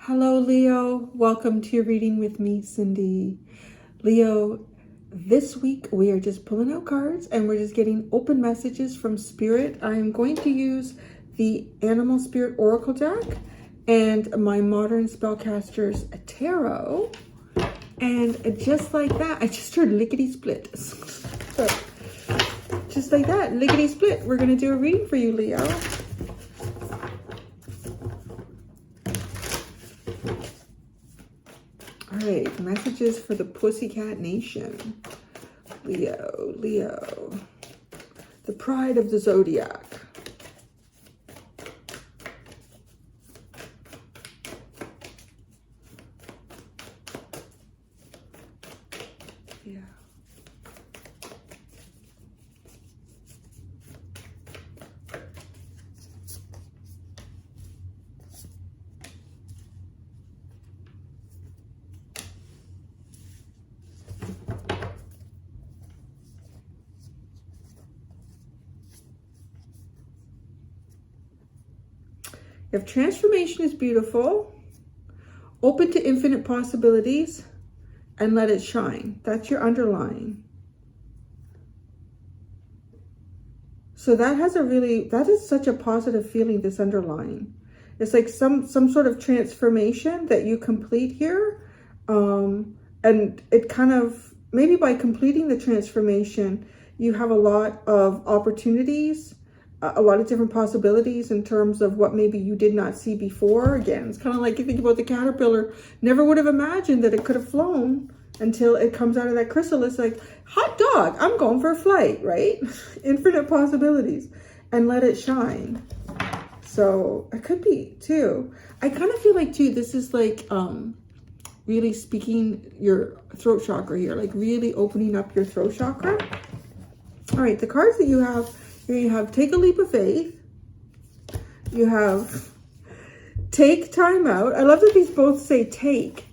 Hello, Leo. Welcome to your reading with me, Cindy. Leo, this week we are just pulling out cards and we're just getting open messages from Spirit. I'm going to use the Animal Spirit Oracle deck and my Modern Spellcasters Tarot. And just like that, I just heard lickety-split. So, just like that, lickety-split, we're going to do a reading for you, Leo. All right, messages for the Pussycat Nation. Leo, the pride of the zodiac. Yeah. If transformation is beautiful, open to infinite possibilities, and let it shine. That's your underlying. So that is such a positive feeling, this underlying. It's like some sort of transformation that you complete here. And it kind of, maybe by completing the transformation, you have a lot of opportunities, a lot of different possibilities in terms of what maybe you did not see before. Again, it's kind of like you think about the caterpillar, never would have imagined that it could have flown until it comes out of that chrysalis like, hot dog, I'm going for a flight, right? Infinite possibilities, and let it shine. So it could be too. I kind of feel like too, this is like really speaking your throat chakra here, like really opening up your throat chakra. All right, the cards that you have, here you have take a leap of faith. You have take time out. I love that these both say take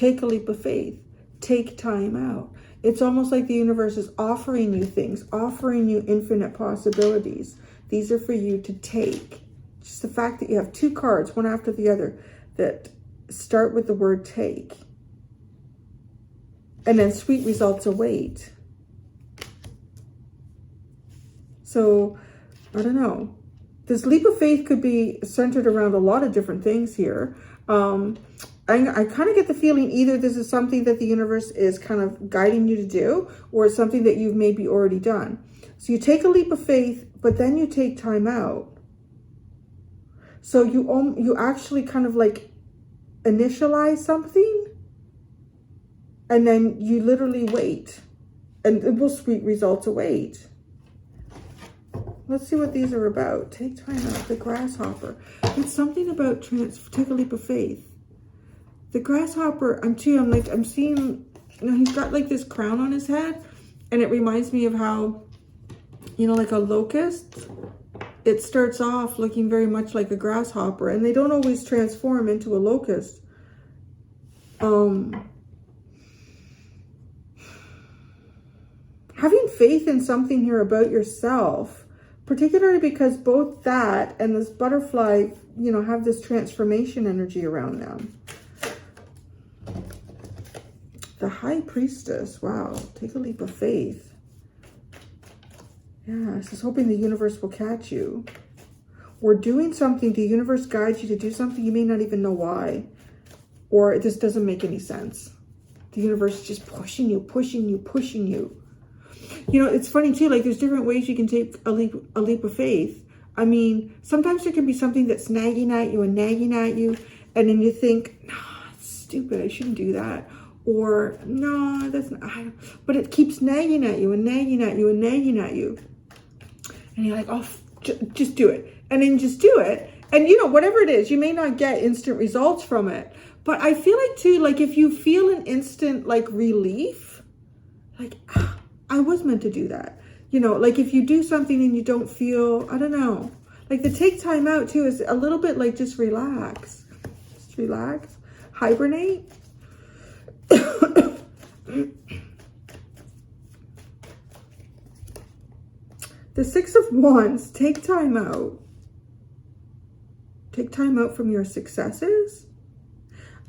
a leap of faith, take time out. It's almost like the universe is offering you things, offering you infinite possibilities. These are for you to take. Just the fact that you have two cards, one after the other, that start with the word take. And then sweet results await. So, I don't know. This leap of faith could be centered around a lot of different things here. I kind of get the feeling either this is something that the universe is kind of guiding you to do, or it's something that you've maybe already done. So you take a leap of faith, but then you take time out. So you actually kind of like initialize something, and then you literally wait, and it will sweet results await. Let's see what these are about. Take time out. The grasshopper. It's something about take a leap of faith. The grasshopper, I'm seeing, he's got like this crown on his head, and it reminds me of how, like a locust, it starts off looking very much like a grasshopper, and they don't always transform into a locust. Having faith in something here about yourself, particularly because both that and this butterfly, have this transformation energy around them. The High Priestess, wow, take a leap of faith. Yeah, this is hoping the universe will catch you. Or doing something, the universe guides you to do something, you may not even know why. Or this doesn't make any sense. The universe is just pushing you. It's funny too, like there's different ways you can take a leap of faith. I mean, sometimes there can be something that's nagging at you, and then you think, no, it's stupid, I shouldn't do that. Or, no, that's not, but it keeps nagging at you. And you're like, oh, just do it. And then just do it. And, whatever it is, you may not get instant results from it. But I feel like, too, like if you feel an instant, like, relief, like, I was meant to do that. Like if you do something and you don't feel, I don't know. Like the take time out, too, is a little bit like just relax. Just relax. Hibernate. The Six of Wands, take time out. Take time out from your successes.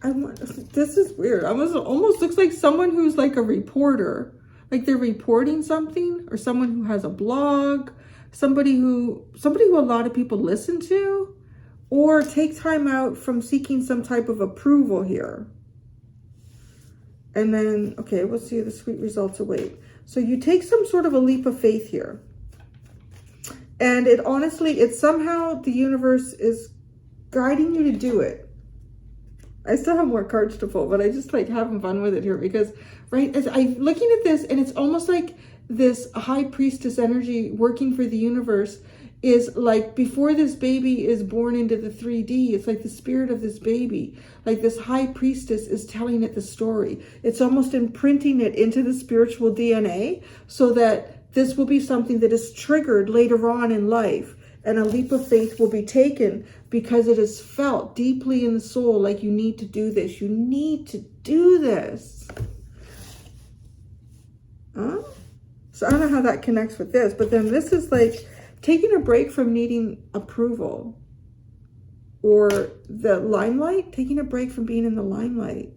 This is weird. Almost looks like someone who's like a reporter. Like they're reporting something, or someone who has a blog, somebody who a lot of people listen to, or take time out from seeking some type of approval here. And then, okay, we'll see the sweet results await. So you take some sort of a leap of faith here. And it honestly, it's somehow the universe is guiding you to do it. I still have more cards to pull, but I just like having fun with it here because, right, as I'm looking at this, and it's almost like this high priestess energy working for the universe is like before this baby is born into the 3D, it's like the spirit of this baby, like this high priestess is telling it the story. It's almost imprinting it into the spiritual DNA so that this will be something that is triggered later on in life. And a leap of faith will be taken because it is felt deeply in the soul like you need to do this. You need to do this. Huh? So I don't know how that connects with this, but then this is like taking a break from needing approval, or the limelight, taking a break from being in the limelight.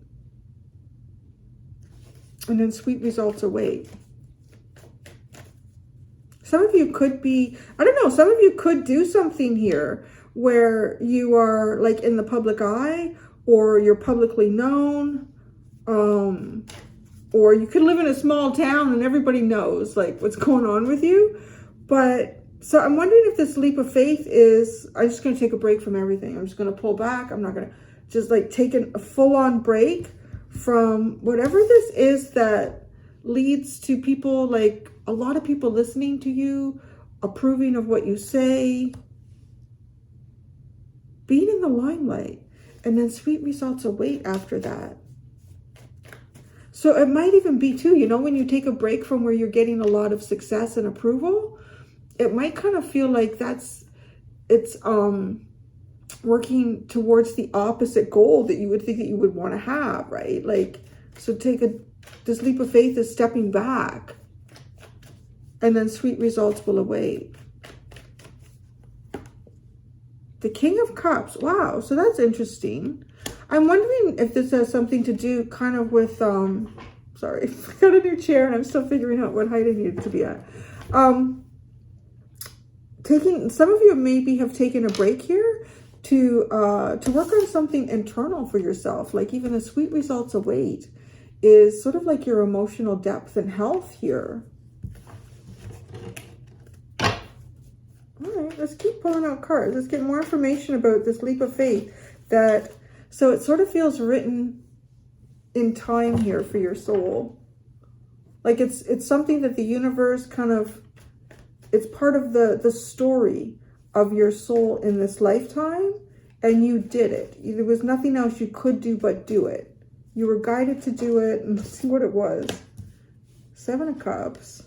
And then sweet results await. Some of you could be, I don't know, some of you could do something here where you are like in the public eye, or you're publicly known, or you could live in a small town and everybody knows like what's going on with you. But so I'm wondering if this leap of faith is, I'm just going to take a break from everything. I'm just going to pull back. I'm not going to just like take a full-on break from whatever this is that leads to people, like a lot of people listening to you, approving of what you say, being in the limelight, and then sweet results await after that. So it might even be too, you know, when you take a break from where you're getting a lot of success and approval, it might kind of feel like it's working towards the opposite goal that you would think that you would want to have, right? Like, so this leap of faith is stepping back, and then sweet results will await. The King of Cups. Wow. So that's interesting. I'm wondering if this has something to do kind of with, sorry, I got a new chair and I'm still figuring out what height I need it to be at. Some of you maybe have taken a break here to work on something internal for yourself. Like even the sweet results await is sort of like your emotional depth and health here. All right, let's keep pulling out cards. Let's get more information about this leap of faith. So it sort of feels written in time here for your soul. Like it's something that the universe kind of, it's part of the story of your soul in this lifetime, and you did it. There was nothing else you could do but do it. You were guided to do it, and let's see what it was. 7 of Cups,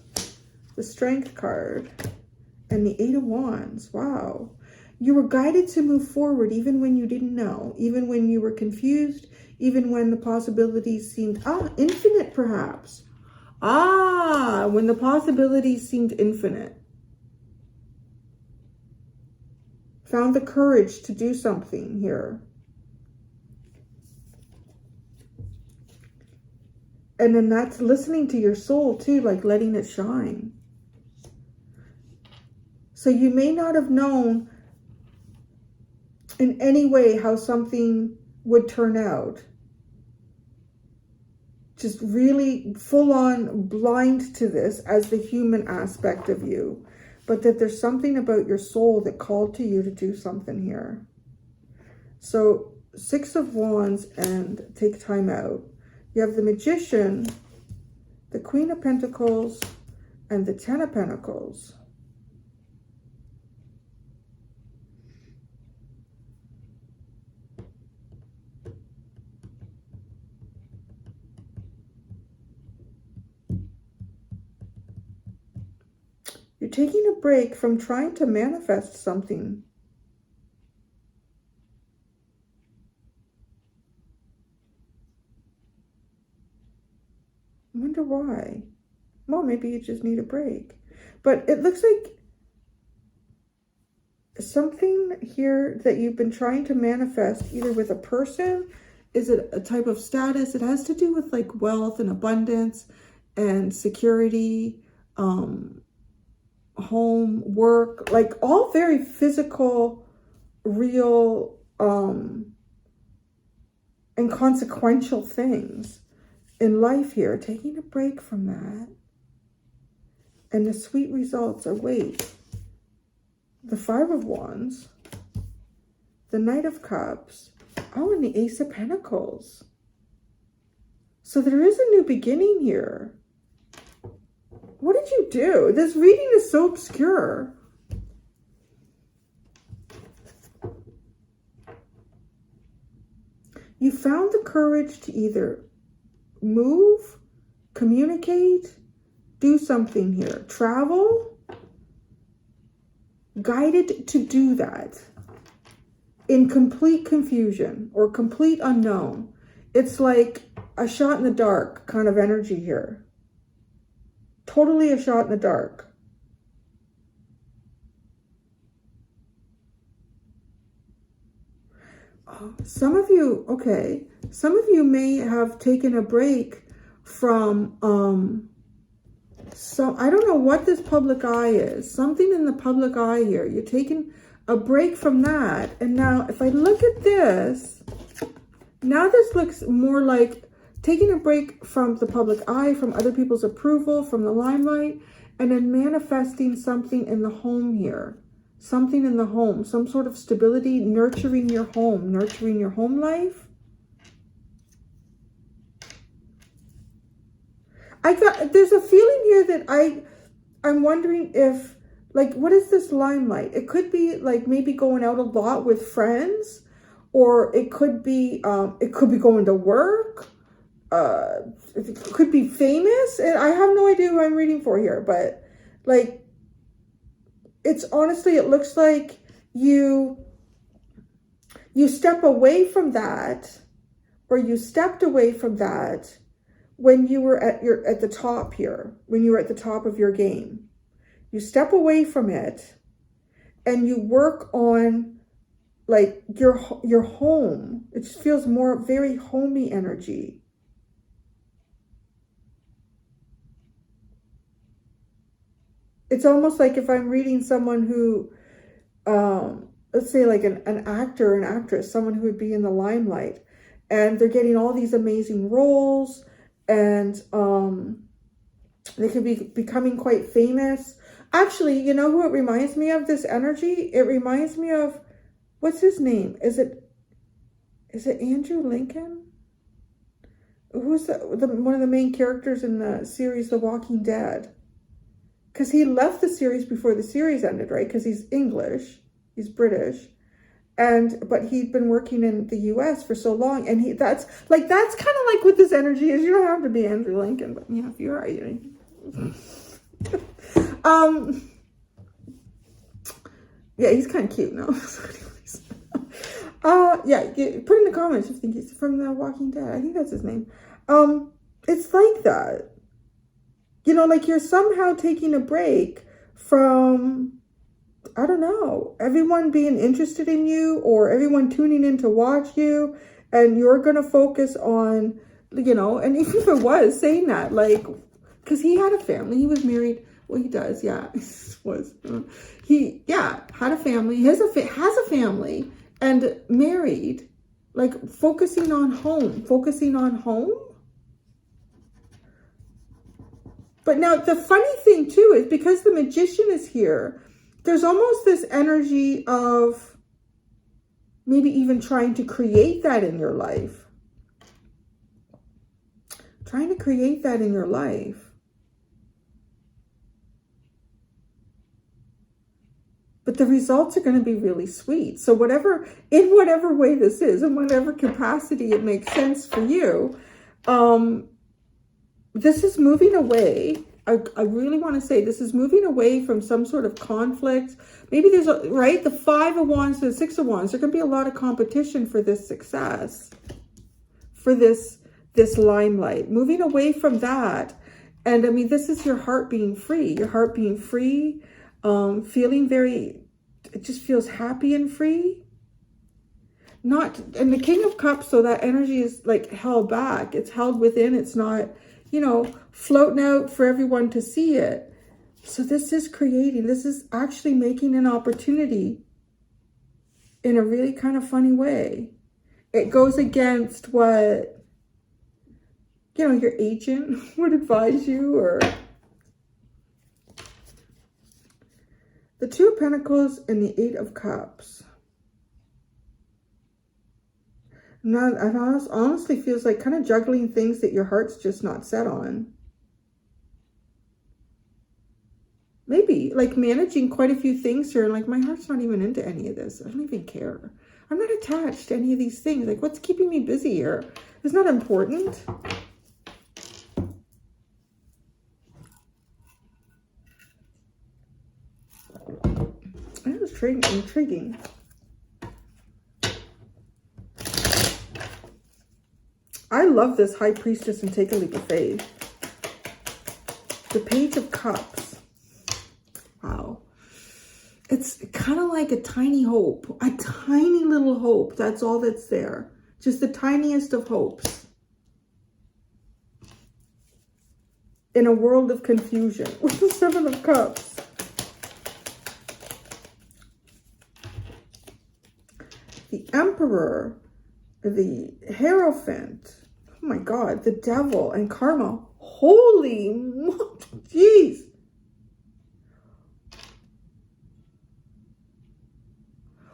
the Strength card, and the 8 of Wands. Wow. You were guided to move forward even when you didn't know, even when you were confused, even when the possibilities seemed infinite perhaps. When the possibilities seemed infinite. Found the courage to do something here. And then that's listening to your soul too, like letting it shine. So you may not have known in any way how something would turn out. Just really full on blind to this as the human aspect of you. But that there's something about your soul that called to you to do something here. So 6 of Wands and take time out. You have the Magician, the Queen of Pentacles, and the 10 of Pentacles. You're taking a break from trying to manifest something. I wonder why. Well, maybe you just need a break. But it looks like something here that you've been trying to manifest, either with a person, is it a type of status? It has to do with like wealth and abundance and security, home, work, like all very physical, real, and consequential things in life here. Taking a break from that. And the sweet results await. The Five of Wands, the Knight of Cups, oh, and the Ace of Pentacles. So there is a new beginning here. What did you do? This reading is so obscure. You found the courage to either move, communicate, do something here, travel, guided to do that in complete confusion or complete unknown. It's like a shot in the dark kind of energy here. Totally a shot in the dark. Some of you, okay, some of you may have taken a break from, so I don't know what this public eye is. Something in the public eye here. You're taking a break from that. And now if I look at this, now this looks more like taking a break from the public eye, from other people's approval, from the limelight, and then manifesting something in the home here. Something in the home, some sort of stability, nurturing your home life. There's a feeling here that I'm wondering if, like, what is this limelight? It could be like maybe going out a lot with friends, or it could be going to work. It could be famous. And I have no idea who I'm reading for here, but like, it's honestly, it looks like you step away from that, or you stepped away from that when you were at the top here, when you were at the top of your game. You step away from it and you work on like your home. It just feels more very homey energy. It's almost like if I'm reading someone who, let's say like an actor, an actress, someone who would be in the limelight, and they're getting all these amazing roles, and they could be becoming quite famous. Actually, you know who it reminds me of, this energy? It reminds me of, what's his name? Is it Andrew Lincoln? Who's one of the main characters in the series The Walking Dead? Because he left the series before the series ended, right? Because he's English, he's British, but he'd been working in the U.S. for so long, and that's kind of like what this energy is. You don't have to be Andrew Lincoln, but you know, if you are, you know. Yeah, he's kind of cute, no? Yeah, put in the comments if you think he's from The Walking Dead. I think that's his name. It's like that. You know, like you're somehow taking a break from, I don't know, everyone being interested in you or everyone tuning in to watch you, and you're going to focus on, you know, and even if it was saying that, like, because he had a family, he was married, well, he does, yeah, had a family, has a family, and married, like focusing on home. But now the funny thing too is, because the Magician is here, there's almost this energy of maybe even trying to create that in your life. Trying to create that in your life. But the results are going to be really sweet. So in whatever way this is, in whatever capacity it makes sense for you, this is moving away. I really want to say this is moving away from some sort of conflict. Maybe there's right? The 5 of Wands to the 6 of Wands. There's going to be a lot of competition for this success, for this limelight. Moving away from that. And I mean, this is your heart being free. Your heart being free, feeling very it just feels happy and free. And the King of Cups, so that energy is like held back. It's held within. It's not, you know, floating out for everyone to see it. So this is creating, this is actually making an opportunity in a really kind of funny way. It goes against what, you know, your agent would advise you, or the Two of Pentacles and the Eight of Cups. Now, it honestly feels like kind of juggling things that your heart's just not set on. Maybe like managing quite a few things here, and like my heart's not even into any of this. I don't even care. I'm not attached to any of these things. Like, what's keeping me busy here? It's not important. That was intriguing. I love this High Priestess and Take a Leap of Faith. The Page of Cups. Wow. It's kind of like a tiny hope. A tiny little hope. That's all that's there. Just the tiniest of hopes. In a world of confusion. With the Seven of Cups. The Emperor. The Hierophant. Oh my God. The Devil and Karma. Holy, jeez.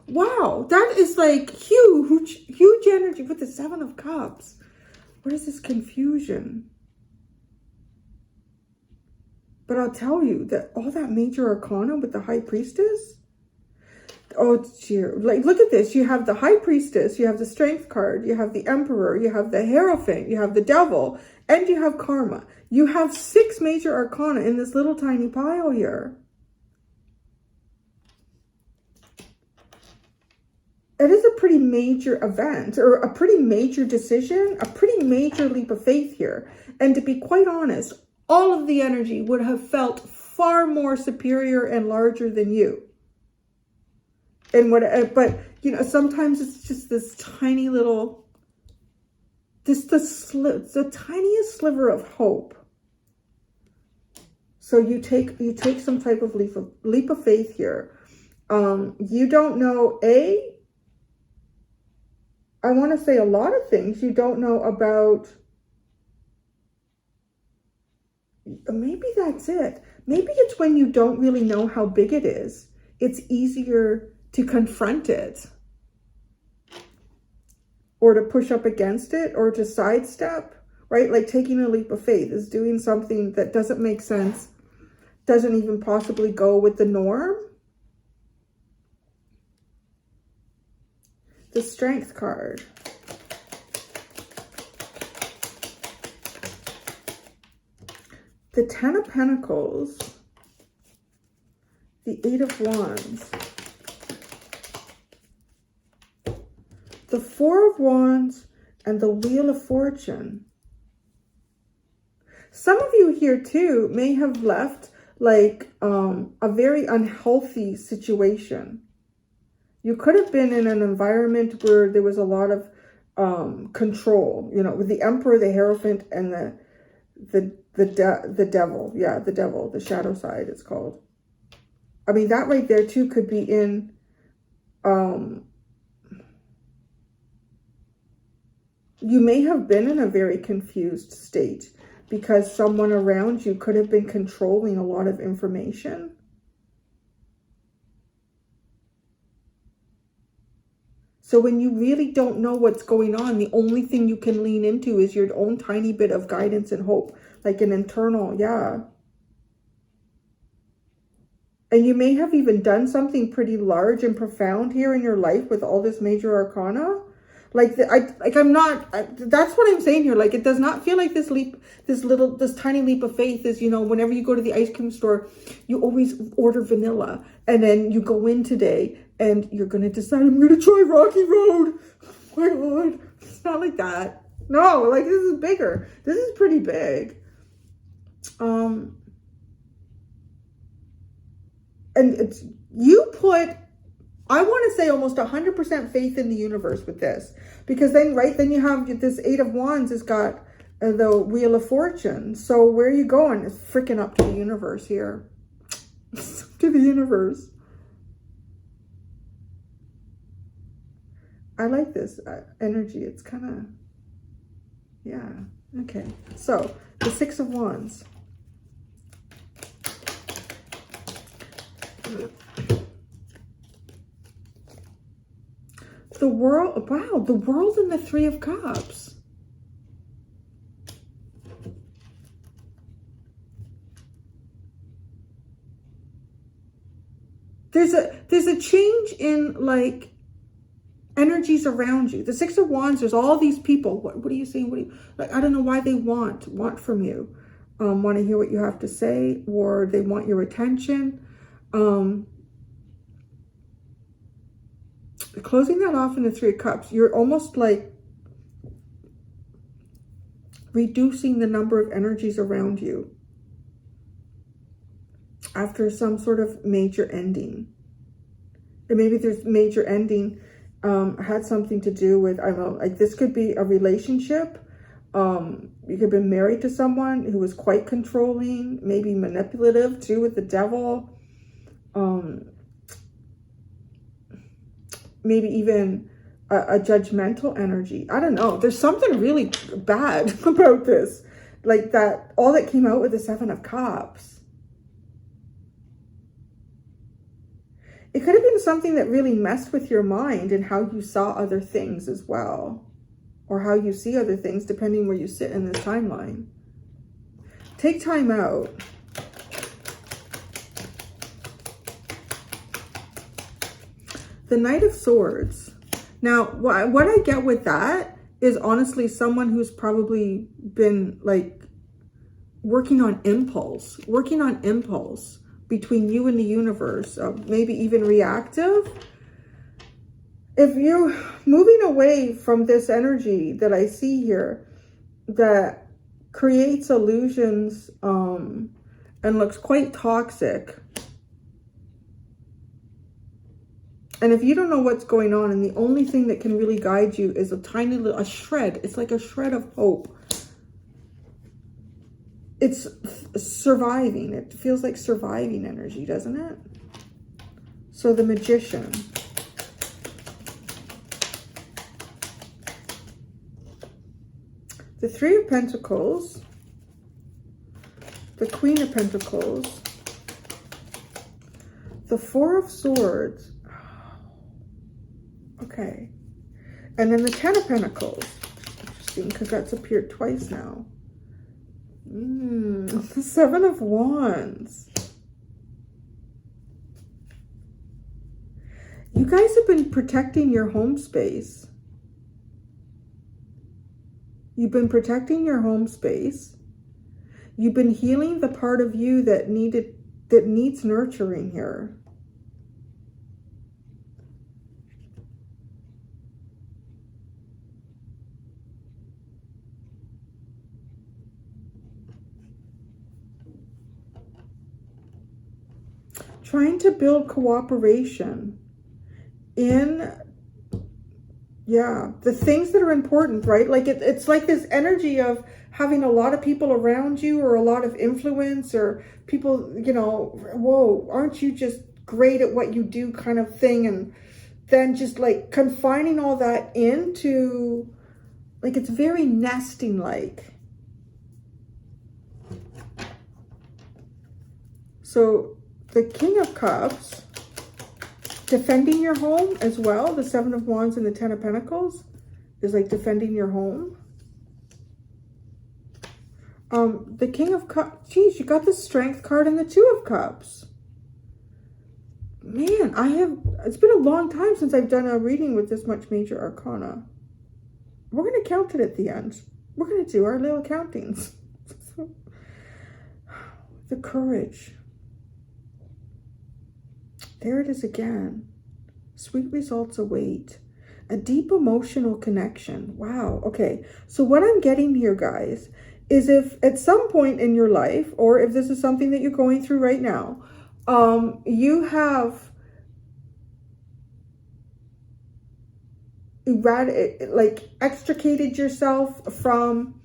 Wow, that is like huge energy with the Seven of Cups. What is this confusion? But I'll tell you that all that major arcana with the High Priestess. Oh dear, like look at this. You have the High Priestess, you have the Strength card, you have the Emperor, you have the Hierophant, you have the Devil, and you have Karma. You have 6 major arcana in this little tiny pile here. It is a pretty major event, or a pretty major decision, a pretty major leap of faith here. And to be quite honest, all of the energy would have felt far more superior and larger than you. And but you know, sometimes it's just this tiny little, the tiniest sliver of hope. So you take some type of leap of faith here. You don't know I want to say a lot of things you don't know about. Maybe that's it. Maybe it's when you don't really know how big it is. It's easier to confront it, or to push up against it, or to sidestep, right? Like taking a leap of faith is doing something that doesn't make sense, doesn't even possibly go with the norm. The Strength card. The Ten of Pentacles. The Eight of Wands. The Four of Wands and the Wheel of Fortune. Some of you here too may have left like a very unhealthy situation. You could have been in an environment where there was a lot of control, you know, with the Emperor, the Hierophant, and the Devil. Yeah, the Devil, the shadow side it's called. I mean, that right there too could be in you may have been in a very confused state because someone around you could have been controlling a lot of information. So when you really don't know what's going on, the only thing you can lean into is your own tiny bit of guidance and hope, like an internal, yeah. And you may have even done something pretty large and profound here in your life with all this major arcana. Like, that's what I'm saying here. Like, it does not feel like this tiny leap of faith is, you know, whenever you go to the ice cream store, you always order vanilla. And then you go in today and you're going to decide, I'm going to try Rocky Road. Oh my God. It's not like that. No, like, this is bigger. This is pretty big. And you put I want to say almost 100% faith in the universe with this. Because then, right, then you have this Eight of Wands has got the Wheel of Fortune. So where are you going? It's freaking up to the universe here. To the universe. I like this energy. It's kind of, yeah. Okay. So the Six of Wands. The World, wow, the World and the Three of Cups. There's a change in like energies around you. The Six of Wands, there's all these people. What are you saying? What do you, like, I don't know why they want from you. Want to hear what you have to say, or they want your attention. Closing that off in the Three of Cups, you're almost like reducing the number of energies around you after some sort of major ending. And maybe there's major ending had something to do with, I don't know, like this could be a relationship. You could have been married to someone who was quite controlling, maybe manipulative too, with the devil. Maybe even a judgmental energy. I don't know. There's something really bad about this. Like that, all that came out with the Seven of Cups. It could have been something that really messed with your mind and how you saw other things as well. Or how you see other things, depending where you sit in the timeline. Take time out. The Knight of Swords. Now, what I get with that is honestly someone who's probably been like working on impulse between you and the universe, maybe even reactive. If you're moving away from this energy that I see here, that creates illusions and looks quite toxic. And if you don't know what's going on, and the only thing that can really guide you is a tiny little, a shred. It's like a shred of hope. It's surviving. It feels like surviving energy, doesn't it? So the Magician. The Three of Pentacles. The Queen of Pentacles. The Four of Swords. Okay. And then the Ten of Pentacles. Interesting, because that's appeared twice now. The Seven of Wands. You guys have been protecting your home space. You've been protecting your home space. You've been healing the part of you that needs nurturing here. Trying to build cooperation in, yeah, the things that are important, right? Like it's like this energy of having a lot of people around you, or a lot of influence, or people, you know, whoa, aren't you just great at what you do kind of thing. And then just like confining all that into, like, it's very nesting like. So the King of Cups, defending your home as well. The Seven of Wands and the Ten of Pentacles is like defending your home. The King of Cups, geez, you got the Strength card and the Two of Cups. Man, it's been a long time since I've done a reading with this much major arcana. We're going to count it at the end. We're going to do our little countings. The Courage. There it is again. Sweet results await. A deep emotional connection. Wow. Okay. So what I'm getting here, guys, is if at some point in your life, or if this is something that you're going through right now, you have extricated yourself from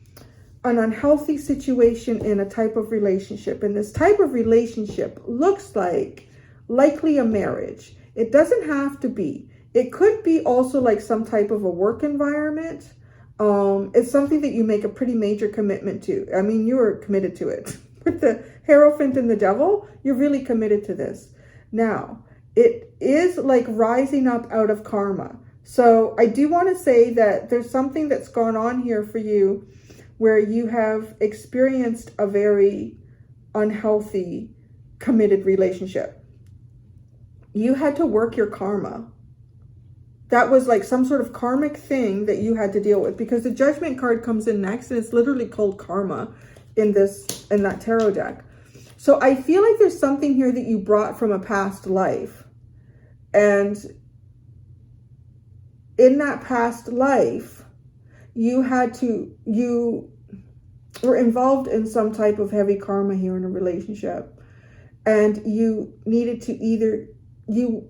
an unhealthy situation in a type of relationship. And this type of relationship looks like likely a marriage. It doesn't have to be. It could be also like some type of a work environment. It's something that you make a pretty major commitment to. I mean, you are committed to it. With the Hierophant and the Devil, you're really committed to this. Now, it is like rising up out of karma. So I do want to say that there's something that's gone on here for you where you have experienced a very unhealthy, committed relationship. You had to work your karma. That was like some sort of karmic thing that you had to deal with, because the Judgment card comes in next, and it's literally called karma in that tarot deck. So I feel like there's something here that you brought from a past life. And in that past life, you were involved in some type of heavy karma here in a relationship. And you needed to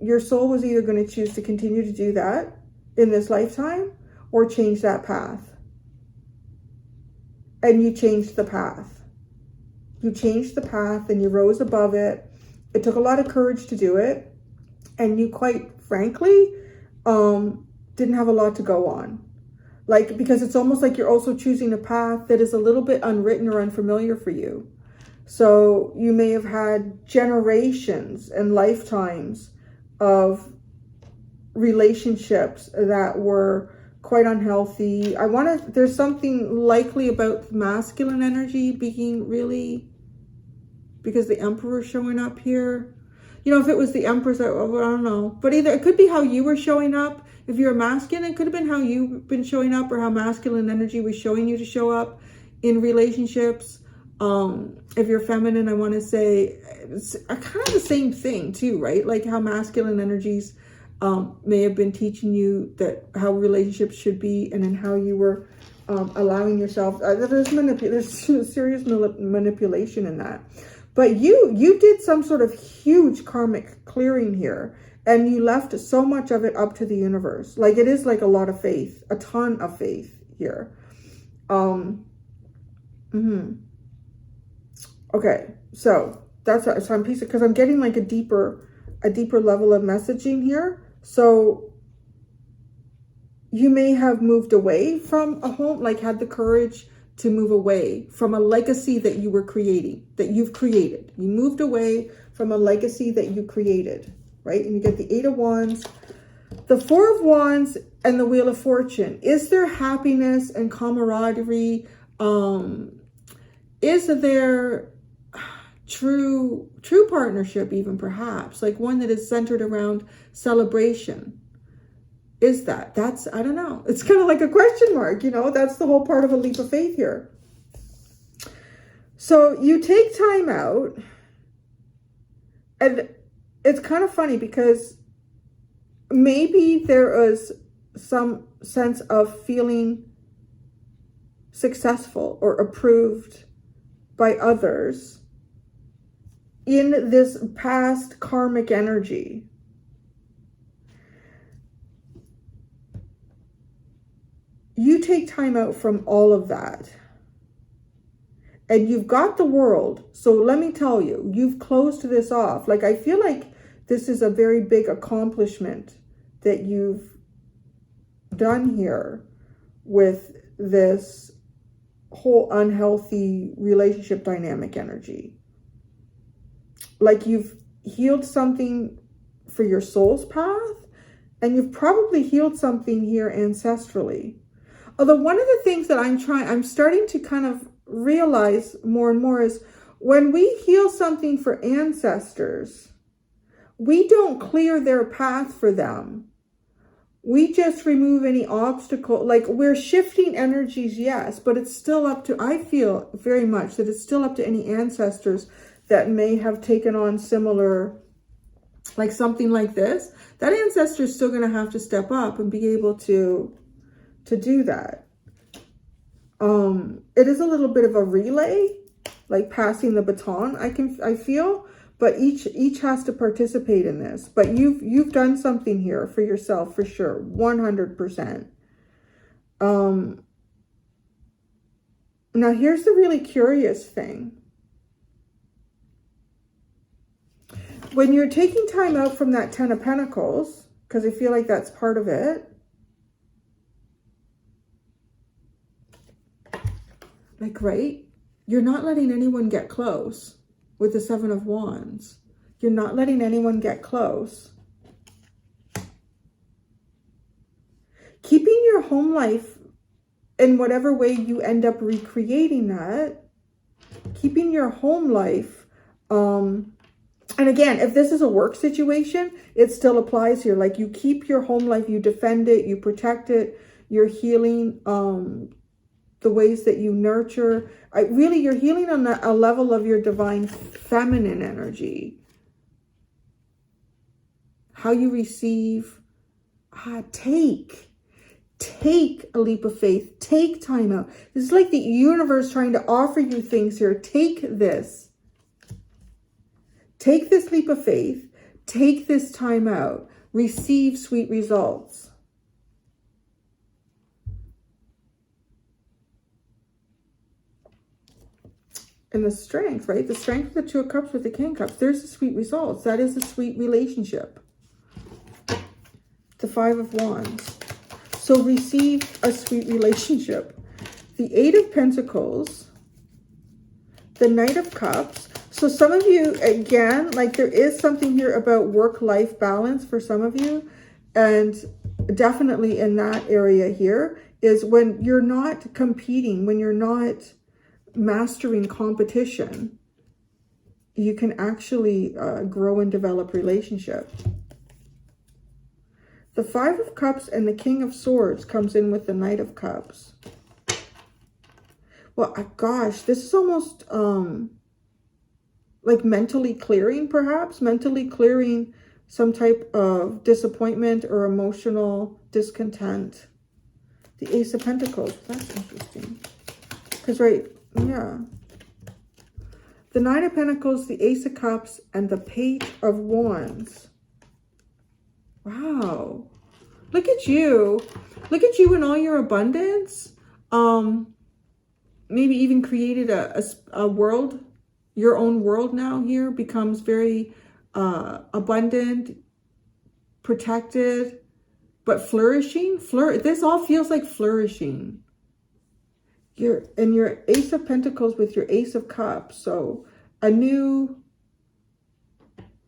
your soul was either going to choose to continue to do that in this lifetime or change that path. And you changed the path. You changed the path and you rose above it. It took a lot of courage to do it. And you, quite frankly, didn't have a lot to go on. Like, because it's almost like you're also choosing a path that is a little bit unwritten or unfamiliar for you. So you may have had generations and lifetimes of relationships that were quite unhealthy. There's something likely about masculine energy being really, because the Emperor showing up here. You know, if it was the Empress, I don't know. But either it could be how you were showing up. If you're masculine, it could have been how you've been showing up, or how masculine energy was showing you to show up in relationships. If you're feminine, I want to say it's kind of the same thing too, right? Like how masculine energies may have been teaching you that how relationships should be, and then how you were allowing yourself. There's serious manipulation in that. But you did some sort of huge karmic clearing here, and you left so much of it up to the universe. Like, it is like a lot of faith, a ton of faith here. Okay, so so I'm piecing, because I'm getting like a deeper level of messaging here. So you may have moved away from a home, like had the courage to move away from a legacy that you were creating, that you've created. You moved away from a legacy that you created, right? And you get the 8 of Wands, the 4 of Wands, and the Wheel of Fortune. Is there happiness and camaraderie? Is there true partnership, even perhaps, like one that is centered around celebration? Is that's, I don't know. It's kind of like a question mark, you know, that's the whole part of a leap of faith here. So you take time out, and it's kind of funny because maybe there is some sense of feeling successful or approved by others in this past karmic energy. You take time out from all of that, and you've got the world. So let me tell you, you've closed this off. Like, I feel like this is a very big accomplishment that you've done here with this whole unhealthy relationship dynamic energy. Like, you've healed something for your soul's path, and you've probably healed something here ancestrally. Although one of the things that I'm starting to kind of realize more and more is when we heal something for ancestors, we don't clear their path for them. We just remove any obstacle. Like, we're shifting energies, yes, but it's still up to, I feel very much that it's still up to any ancestors that may have taken on similar, like something like this. That ancestor is still going to have to step up and be able to do that. It is a little bit of a relay, like passing the baton, I feel, but each has to participate in this. But you've done something here for yourself for sure, 100%. Now here's the really curious thing. When you're taking time out from that Ten of Pentacles, because I feel like that's part of it, like, right? You're not letting anyone get close with the Seven of Wands. You're not letting anyone get close. Keeping your home life in whatever way you end up recreating that, keeping your home life, and again, if this is a work situation, it still applies here. Like, you keep your home life, you defend it, you protect it, you're healing the ways that you nurture. Really, you're healing on a level of your divine feminine energy. How you receive, take a leap of faith, take time out. This is like the universe trying to offer you things here. Take this. Take this leap of faith, take this time out, receive sweet results. And the strength, right? The strength of the Two of Cups with the King of Cups. There's the sweet results. That is a sweet relationship. The Five of Wands. So receive a sweet relationship. The Eight of Pentacles. The Knight of Cups. So some of you, again, like, there is something here about work-life balance for some of you. And definitely in that area here is when you're not competing, when you're not mastering competition, you can actually grow and develop relationship. The Five of Cups and the King of Swords comes in with the Knight of Cups. Well, gosh, this is almost like mentally clearing, perhaps. Mentally clearing some type of disappointment or emotional discontent. The Ace of Pentacles. That's interesting. Because, right, yeah. The Nine of Pentacles, the Ace of Cups, and the Page of Wands. Wow. Look at you. Look at you in all your abundance. Maybe even created a world. Your own world now here becomes very abundant, protected, but flourishing. This all feels like flourishing. You're in your Ace of Pentacles with your Ace of Cups. So a new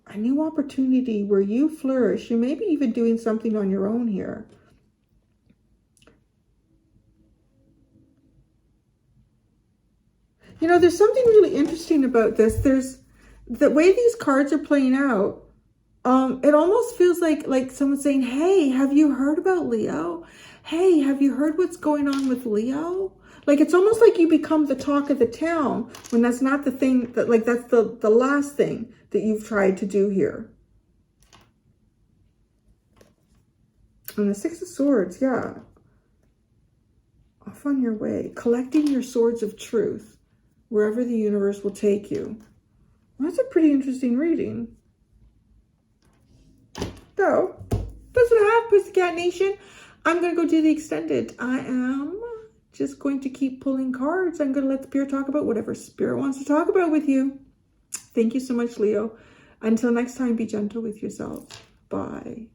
opportunity where you flourish. You may be even doing something on your own here. You know, there's something really interesting about this. There's the way these cards are playing out. It almost feels like someone's saying, hey, have you heard about Leo? Hey, have you heard what's going on with Leo? Like, it's almost like you become the talk of the town when that's not the thing, that, like, that's the last thing that you've tried to do here. And the Six of Swords, yeah. Off on your way. Collecting your swords of truth. Wherever the universe will take you. Well, that's a pretty interesting reading. So, that's what I have, Pussycat Nation. I'm going to go do the extended. I am just going to keep pulling cards. I'm going to let Spirit talk about whatever Spirit wants to talk about with you. Thank you so much, Leo. Until next time, be gentle with yourself. Bye.